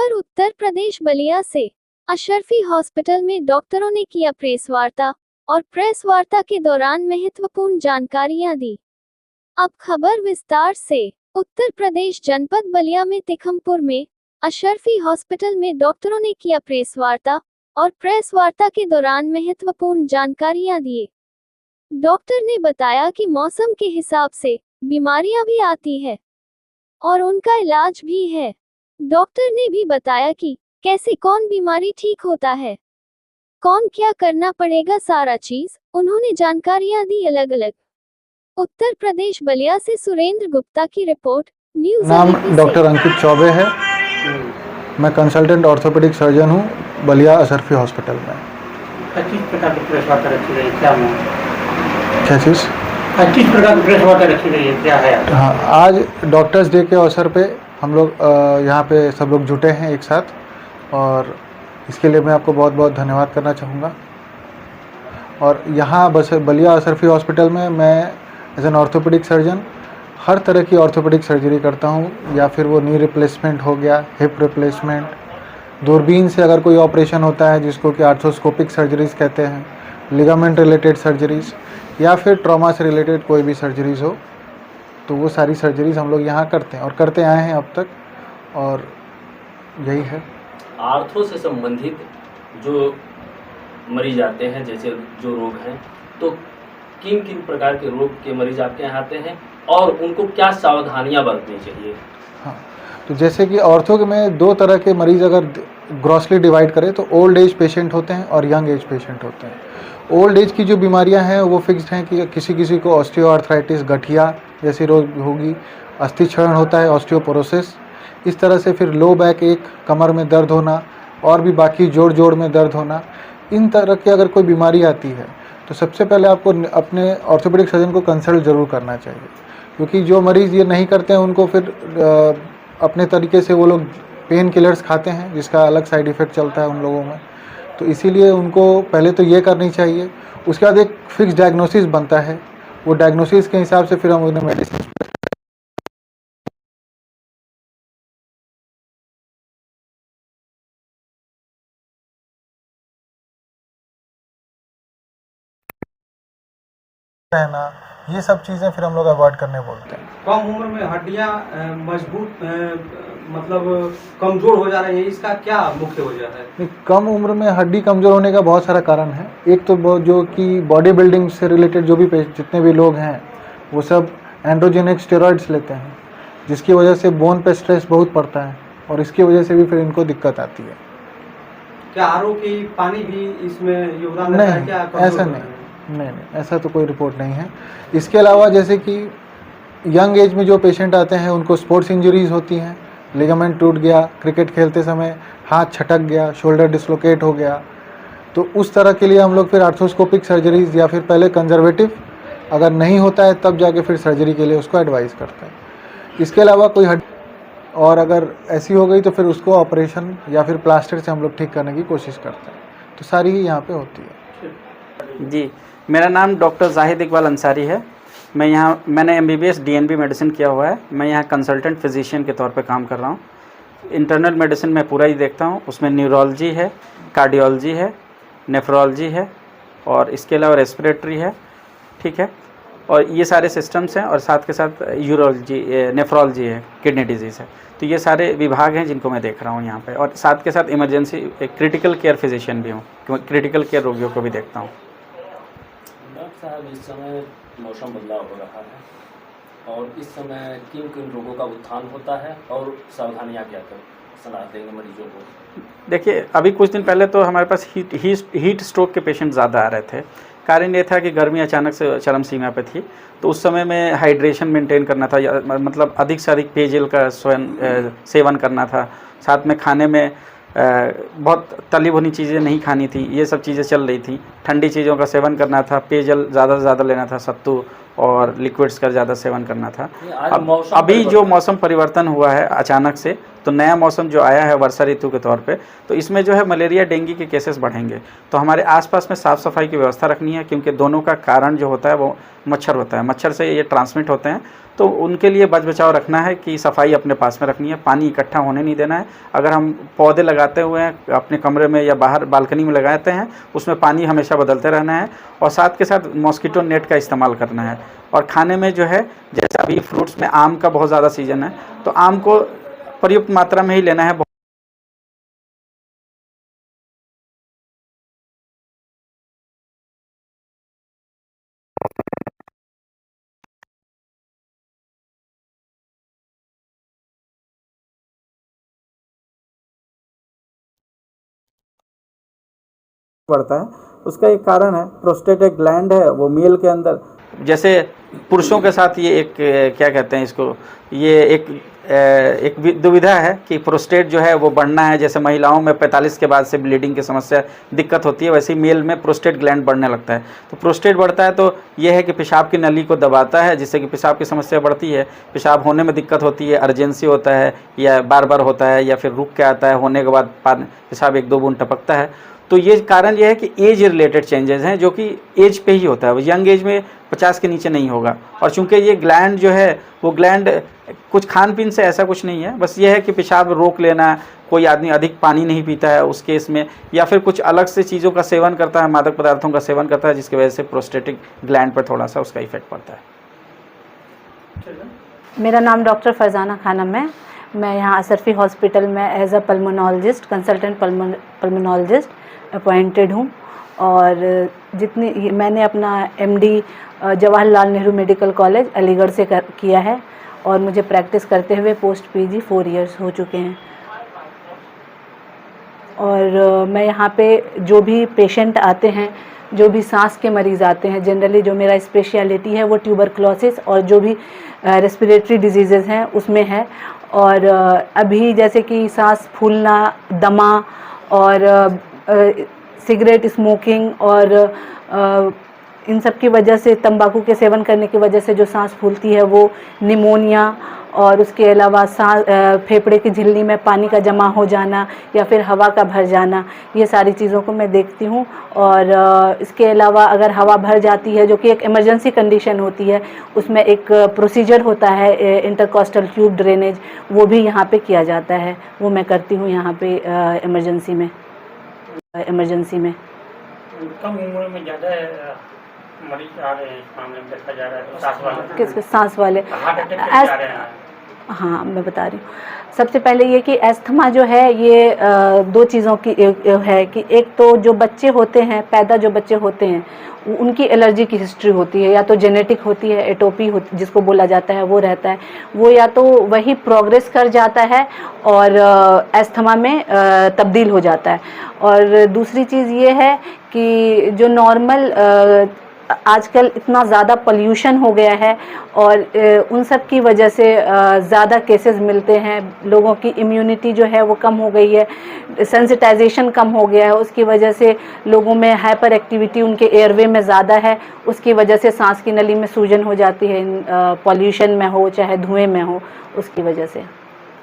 खबर उत्तर प्रदेश बलिया से। अशरफी हॉस्पिटल में डॉक्टरों ने किया प्रेस वार्ता और प्रेस वार्ता के दौरान महत्वपूर्ण जानकारियां दी। अब खबर विस्तार से। उत्तर प्रदेश जनपद बलिया में तिखमपुर में अशरफी हॉस्पिटल में डॉक्टरों ने किया प्रेस वार्ता और प्रेस वार्ता के दौरान महत्वपूर्ण जानकारियां दी। डॉक्टर ने बताया कि मौसम के हिसाब से बीमारियां भी आती है और उनका इलाज भी है। डॉक्टर ने भी बताया कि कैसे कौन बीमारी ठीक होता है, कौन क्या करना पड़ेगा, सारा चीज उन्होंने जानकारियां दी अलग अलग। उत्तर प्रदेश बलिया से सुरेंद्र गुप्ता की रिपोर्ट, न्यूज़ नाम एबीपी डॉक्टर अंकित चौबे है। मैं कंसल्टेंट ऑर्थोपेडिक सर्जन हूँ बलिया अशरफी हॉस्पिटल में। 25 प्रकार की प्रेस वार्ता रखी गई है, क्या क्या चीज़? 25 प्रकार की प्रेस वार्ता रखी गई है, क्या है? हाँ, आज डॉक्टर्स डे के अवसर पे हम लोग यहाँ पे सब लोग जुटे हैं एक साथ, और इसके लिए मैं आपको बहुत बहुत धन्यवाद करना चाहूँगा। और यहाँ बस बलिया अशरफी हॉस्पिटल में मैं एज एन ऑर्थोपेडिक सर्जन हर तरह की ऑर्थोपेडिक सर्जरी करता हूँ, या फिर वो नी रिप्लेसमेंट हो गया, हिप रिप्लेसमेंट, दूरबीन से अगर कोई ऑपरेशन होता है जिसको कि आर्थ्रोस्कोपिक सर्जरीज़ कहते हैं, लिगामेंट रिलेटेड सर्जरीज़, या फिर ट्रॉमा से रिलेटेड कोई भी सर्जरीज़ हो, तो वो सारी सर्जरीज़ हम लोग यहाँ करते हैं और करते आए हैं अब तक, और यही है। आर्थो से संबंधित जो मरीज आते हैं, जैसे जो रोग हैं, तो किन किन प्रकार के रोग के मरीज आपके यहाँ आते हैं और उनको क्या सावधानियां बरतनी चाहिए? हाँ, तो जैसे कि ऑर्थो में दो तरह के मरीज अगर ग्रॉसली डिवाइड करें तो ओल्ड एज पेशेंट होते हैं और यंग एज पेशेंट होते हैं। ओल्ड एज की जो बीमारियां हैं वो फिक्स्ड हैं कि किसी किसी को ऑस्टियोआर्थराइटिस, गठिया जैसी रोग होगी, अस्थि क्षरण होता है, ऑस्टियोपोरोसिस, इस तरह से फिर लो बैक एक, कमर में दर्द होना, और भी बाकी जोड़ में दर्द होना, इन तरह की अगर कोई बीमारी आती है तो सबसे पहले आपको अपने ऑर्थोपेडिक सर्जन को कंसल्ट ज़रूर करना चाहिए, क्योंकि जो मरीज़ ये नहीं करते हैं उनको फिर अपने तरीके से वो लोग पेन किलर्स खाते हैं जिसका अलग साइड इफ़ेक्ट चलता है उन लोगों में। तो इसीलिए उनको पहले तो ये करनी चाहिए, उसके बाद एक फिक्स डायग्नोसिस बनता है, वो डायग्नोसिस के हिसाब से फिर हम उन्हें मेडिसिन रहना, ये सब चीज़ें फिर हम लोग अवॉइड करने बोलते हैं। कम उम्र में हड्डियां मजबूत मतलब कमजोर हो जा रही है, इसका क्या मुख्य वजह है? कम उम्र में हड्डी कमज़ोर होने का बहुत सारा कारण है। एक तो जो कि बॉडी बिल्डिंग से रिलेटेड जो भी जितने भी लोग हैं वो सब एंड्रोजेनिक स्टेरॉइड्स लेते हैं, जिसकी वजह से बोन पे स्ट्रेस बहुत पड़ता है और इसकी वजह से भी फिर इनको दिक्कत आती है। क्या आरओ की पानी भी इसमें योगदान नहीं, है क्या? ऐसा नहीं, ऐसा तो कोई रिपोर्ट नहीं है। इसके अलावा जैसे कि यंग एज में जो पेशेंट आते हैं उनको स्पोर्ट्स इंजरीज होती हैं, लिगामेंट टूट गया, क्रिकेट खेलते समय हाथ छटक गया, शोल्डर डिसलोकेट हो गया, तो उस तरह के लिए हम लोग फिर आर्थ्रोस्कोपिक सर्जरीज या फिर पहले कंजर्वेटिव, अगर नहीं होता है तब जाके फिर सर्जरी के लिए उसको एडवाइस करते हैं। इसके अलावा कोई हड्डी और अगर ऐसी हो गई तो फिर उसको ऑपरेशन या फिर प्लास्टर से हम लोग ठीक करने की कोशिश करते हैं। तो सारी ही यहाँ पे होती है। जी, मेरा नाम डॉक्टर जाहिद इकबाल अंसारी है। मैंने MBBS DNB मेडिसिन किया हुआ है। मैं यहाँ कंसल्टेंट फिजिशियन के तौर पे काम कर रहा हूँ। इंटरनल मेडिसिन मैं पूरा ही देखता हूँ, उसमें न्यूरोलॉजी है, कार्डियोलॉजी है, नेफ्रोलॉजी है, और इसके अलावा रेस्पिरेटरी है, ठीक है, और ये सारे सिस्टम्स हैं, और साथ के साथ यूरोलॉजी, नेफ्रोलॉजी है, किडनी डिजीज़ है। तो ये सारे विभाग हैं जिनको मैं देख रहा हूँ यहाँ पे, और साथ के साथ इमरजेंसी क्रिटिकल केयर फिजिशियन भी हूँ, क्रिटिकल केयर रोगियों को भी देखता हूँ। डॉक्टर साहब, इस समय मौसम बदलाव हो रहा है और इस समय किन किन रोगों का उत्थान होता है और सावधानियाँ क्या कर सलाह देंगे मरीजों को? देखिए, अभी कुछ दिन पहले तो हमारे पास हीट स्ट्रोक के पेशेंट ज़्यादा आ रहे थे। कारण ये था कि गर्मी अचानक से चरम सीमा पे थी, तो उस समय में हाइड्रेशन मेंटेन करना था, मतलब अधिक से अधिक पेयजल का सेवन करना था। साथ में खाने में बहुत तली भुनी चीज़ें नहीं खानी थी, ये सब चीज़ें चल रही थी। ठंडी चीज़ों का सेवन करना था, पेयजल ज़्यादा से ज़्यादा लेना था, सत्तू और लिक्विड्स का ज़्यादा सेवन करना था। आज अब मौसम अभी जो परिवर्तन- मौसम परिवर्तन हुआ है अचानक से, तो नया मौसम जो आया है वर्षा ऋतु के तौर पे, तो इसमें जो है मलेरिया डेंगू के केसेस बढ़ेंगे। तो हमारे आसपास में साफ़ सफाई की व्यवस्था रखनी है, क्योंकि दोनों का कारण जो होता है वो मच्छर होता है, मच्छर से ये ट्रांसमिट होते हैं। तो उनके लिए बच बचाव रखना है कि सफाई अपने पास में रखनी है, पानी इकट्ठा होने नहीं देना है। अगर हम पौधे लगाते हुए हैं अपने कमरे में या बाहर बालकनी में लगाते हैं, उसमें पानी हमेशा बदलते रहना है, और साथ के साथ मॉस्किटो नेट का इस्तेमाल करना है। और खाने में जो है, जैसे अभी फ्रूट्स में आम का बहुत ज़्यादा सीजन है, तो आम को पर्याप्त मात्रा में ही लेना है। बढ़ता है, उसका एक कारण है प्रोस्टेट, एक ग्लैंड है वो मेल के अंदर, जैसे पुरुषों के साथ ये एक क्या कहते हैं इसको, ये एक दुविधा है कि प्रोस्टेट जो है वो बढ़ना है। जैसे महिलाओं में 45 के बाद से ब्लीडिंग की समस्या दिक्कत होती है, वैसे ही मेल में प्रोस्टेट ग्लैंड बढ़ने लगता है। तो प्रोस्टेट बढ़ता है तो ये है कि पेशाब की नली को दबाता है, जिससे कि पेशाब की समस्या बढ़ती है, पेशाब होने में दिक्कत होती है, अर्जेंसी होता है या बार बार होता है या फिर रुक के आता है, होने के बाद पेशाब 1-2 बूंद टपकता है। तो ये कारण ये है कि एज रिलेटेड चेंजेस हैं, जो कि एज पे ही होता है, यंग एज में 50 के नीचे नहीं होगा। और चूंकि ये ग्लैंड जो है वो ग्लैंड कुछ खान पीन से ऐसा कुछ नहीं है, बस ये है कि पेशाब रोक लेना, कोई आदमी अधिक पानी नहीं पीता है उस केस में, या फिर कुछ अलग से चीज़ों का सेवन करता है, मादक पदार्थों का सेवन करता है, जिसकी वजह से प्रोस्टेटिक ग्लैंड पर थोड़ा सा उसका इफेक्ट पड़ता है। मेरा नाम डॉक्टर फरजाना खानम है। मैं यहाँ असरफी हॉस्पिटल में as a pulmonologist, consultant pulmonologist appointed हूँ। और जितनी मैंने अपना MD Jawaharlal Nehru medical college Aligarh से किया है, और मुझे प्रैक्टिस करते हुए पोस्ट पीजी 4 इयर्स हो चुके हैं। और मैं यहाँ पे जो भी पेशेंट आते हैं, जो भी सांस के मरीज़ आते हैं, जनरली जो मेरा स्पेशलिटी है वो ट्यूबरक्लोसिस और जो भी रेस्पिरेटरी डिजीज़ेज़ हैं उसमें है। और अभी जैसे कि सांस फूलना, दमा और सिगरेट स्मोकिंग और इन सब की वजह से, तंबाकू के सेवन करने की वजह से जो सांस फूलती है वो निमोनिया, और उसके अलावा फेफड़े की झिल्ली में पानी का जमा हो जाना या फिर हवा का भर जाना, ये सारी चीज़ों को मैं देखती हूँ। और इसके अलावा अगर हवा भर जाती है, जो कि एक इमरजेंसी कंडीशन होती है, उसमें एक प्रोसीजर होता है इंटरकॉस्टल ट्यूब ड्रेनेज, वो भी यहाँ पे किया जाता है, वो मैं करती हूँ यहाँ पे इमरजेंसी में। कम उम्र में ज़्यादा मरीज आ रहे हैं, इस मामले में देखा जा रहा है, सांस वाले, किसके? सांस वाले, हार्ट अटैक के आ रहे हैं। हाँ, मैं बता रही हूँ। सबसे पहले ये कि एस्थमा जो है ये 2 चीज़ों की है कि एक तो जो बच्चे होते हैं, पैदा जो बच्चे होते हैं, उनकी एलर्जी की हिस्ट्री होती है, या तो जेनेटिक होती है, एटोपी होती जिसको बोला जाता है वो रहता है, वो या तो वही प्रोग्रेस कर जाता है और एस्थमा में तब्दील हो जाता है। और दूसरी चीज़ ये है कि जो नॉर्मल आजकल इतना ज़्यादा पोल्यूशन हो गया है, और उन सब की वजह से ज़्यादा केसेस मिलते हैं, लोगों की इम्यूनिटी जो है वो कम हो गई है, सेंसिटाइजेशन कम हो गया है, उसकी वजह से लोगों में हाइपर एक्टिविटी उनके एयरवे में ज़्यादा है, उसकी वजह से सांस की नली में सूजन हो जाती है, पॉल्यूशन में हो चाहे धुएं में हो, उसकी वजह से।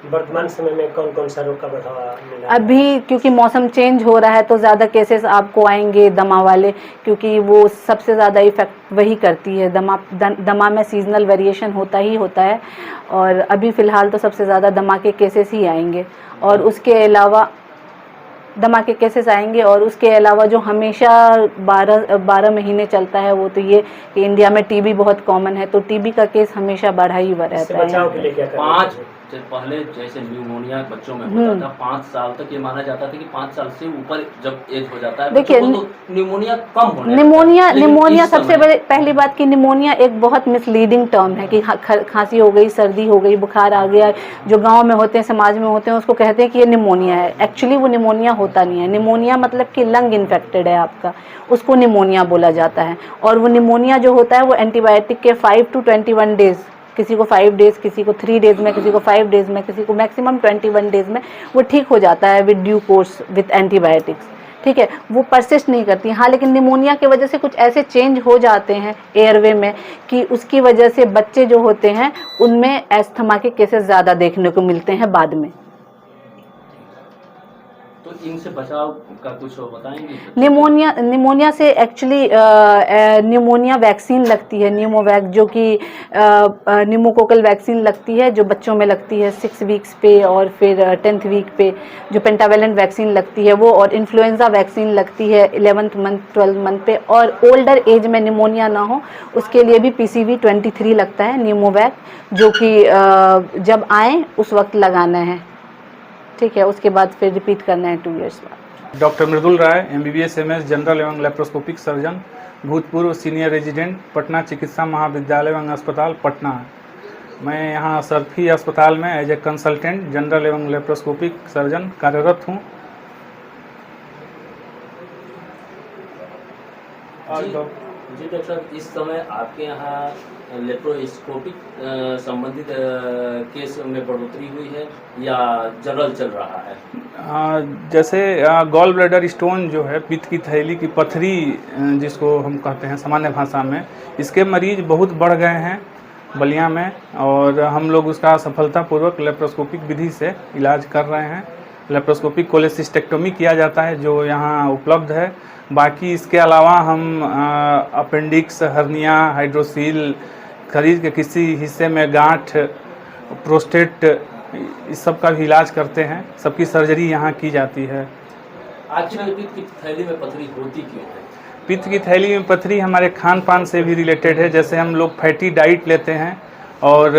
वर्तमान समय में कौन कौन सा रोग का बढ़ावा मिला? अभी क्योंकि मौसम चेंज हो रहा है तो ज़्यादा केसेस आपको आएंगे दमा वाले, क्योंकि वो सबसे ज़्यादा इफ़ेक्ट वही करती है। दमा में सीजनल वेरिएशन होता है, और अभी फ़िलहाल तो सबसे ज़्यादा दमा के केसेस ही आएंगे। और उसके अलावा दमा के केसेस आएंगे, और उसके अलावा जो हमेशा 12 महीने चलता है वो तो ये कि इंडिया में टीबी बहुत कॉमन है, तो टीबी का केस हमेशा बढ़ा ही रहता है। बचाव के लिए क्या करना पाँच चाहिए? पहले जैसे न्यूमोनिया बच्चों में होता था, 5 साल तक ये माना जाता था कि 5 साल से ऊपर जब एज हो जाता है देखिए, बच्चों को तो निमोनिया कम होने निमोनिया सबसे पहली बात कि निमोनिया एक बहुत मिसलीडिंग टर्म है कि खांसी हो गई, सर्दी हो गई, बुखार आ गया, जो गांव में होते हैं, समाज में होते हैं, उसको कहते हैं कि ये निमोनिया है। एक्चुअली वो निमोनिया होता नहीं है। निमोनिया मतलब कि लंग इन्फेक्टेड है आपका, उसको निमोनिया बोला जाता है। और वो निमोनिया जो होता है वो एंटीबायोटिक के 5 to 21 डेज, किसी को 5 डेज, किसी को 3 डेज में, किसी को 5 डेज में, किसी को मैक्सिमम 21 डेज में वो ठीक हो जाता है with due course with antibiotics. ठीक है, वो परसिस्ट नहीं करती। हाँ, लेकिन निमोनिया की वजह से कुछ ऐसे चेंज हो जाते हैं एयरवे में कि उसकी वजह से बच्चे जो होते हैं उनमें एस्थमा के केसेस ज़्यादा देखने को मिलते हैं बाद में। तो इनसे बचाव का कुछ और बताएंगे? निमोनिया से एक्चुअली निमोनिया वैक्सीन लगती है, न्यूमोवैक, जो कि न्यूमोकोकल वैक्सीन लगती है जो बच्चों में लगती है 6 वीक्स पे, और फिर 10th वीक पे जो पेंटावेलेंट वैक्सीन लगती है वो, और इन्फ्लुएंजा वैक्सीन लगती है 11th मंथ 12th मंथ पे। और ओल्डर एज में निमोनिया ना हो उसके लिए भी PCV 23 लगता है न्यूमोवैक, जो कि जब आए उस वक्त लगाना है। ठीक है, उसके बाद फिर रिपीट करना है 2 इयर्स बाद। डॉक्टर मृदुल राय, MBBS MS जनरल एवं लेप्रोस्कोपिक सर्जन, भूतपूर्व सीनियर रेजिडेंट, पटना चिकित्सा महाविद्यालय एवं अस्पताल पटना। मैं यहाँ सरफी अस्पताल में एज ए कंसल्टेंट जनरल एवं लेप्रोस्कोपिक सर्जन कार्यरत हूँ। जी डॉक्टर साहब, इस समय आपके यहाँ लेप्रोस्कोपिक संबंधित केस में बढ़ोतरी हुई है या जनरल चल रहा है? जैसे गॉल ब्लैडर स्टोन जो है, पित्त की थैली की पथरी जिसको हम कहते हैं सामान्य भाषा में, इसके मरीज बहुत बढ़ गए हैं बलिया में, और हम लोग उसका सफलतापूर्वक लेप्रोस्कोपिक विधि से इलाज कर रहे हैं। लेप्रोस्कोपिक कोलेसिस्टेक्टोमी किया जाता है जो यहाँ उपलब्ध है। बाकी इसके अलावा हम अपेंडिक्स, हर्निया, हाइड्रोसील, शरीर के किसी हिस्से में गांठ, प्रोस्टेट, इस सब का भी इलाज करते हैं। सबकी सर्जरी यहाँ की जाती है। आखिर पित्त की थैली में पथरी होती क्यों है? पित्त की थैली में पथरी हमारे खान पान से भी रिलेटेड है। जैसे हम लोग फैटी डाइट लेते हैं, और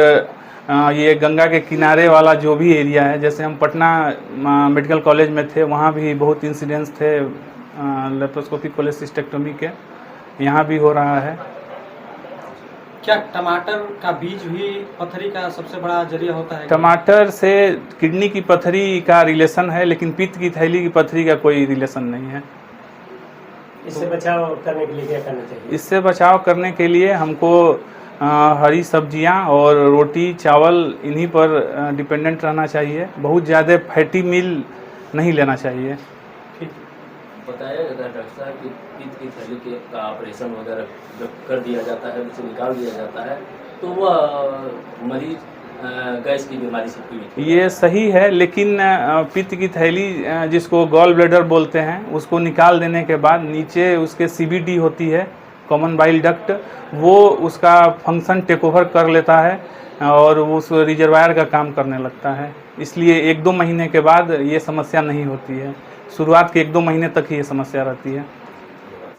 ये गंगा के किनारे वाला जो भी एरिया है, जैसे हम पटना मेडिकल कॉलेज में थे, वहाँ भी बहुत इंसिडेंट्स थे लेप्रोस्कोपिक कोलेसिस्टेक्टोमी के, यहाँ भी हो रहा है। क्या टमाटर का बीज भी पथरी का सबसे बड़ा जरिया होता है? टमाटर से किडनी की पथरी का रिलेशन है, लेकिन पित्त की थैली की पथरी का कोई रिलेशन नहीं है। इससे बचाव करने के लिए क्या करना चाहिए? इससे बचाव करने के लिए हमको हरी सब्जियां और रोटी चावल इन्हीं पर डिपेंडेंट रहना चाहिए। बहुत ज़्यादा फैटी मील नहीं लेना चाहिए। बताया जाता है डॉक्टर साहब कि पित्त की थैली का ऑपरेशन वगैरह जब कर दिया जाता है, उसे निकाल दिया जाता है, तो वह मरीज गैस की बीमारी से पीड़ित है। ये सही है, लेकिन पित्त की थैली जिसको गॉल ब्लैडर बोलते हैं, उसको निकाल देने के बाद नीचे उसके CBD होती है, कॉमन बाइल डक्ट, वो उसका फंक्शन टेक ओवर कर लेता है और वो उस रिजर्वायर का काम करने लगता है। इसलिए 1-2 महीने के बाद ये समस्या नहीं होती है। शुरुआत के 1-2 महीने तक ही ये समस्या रहती है।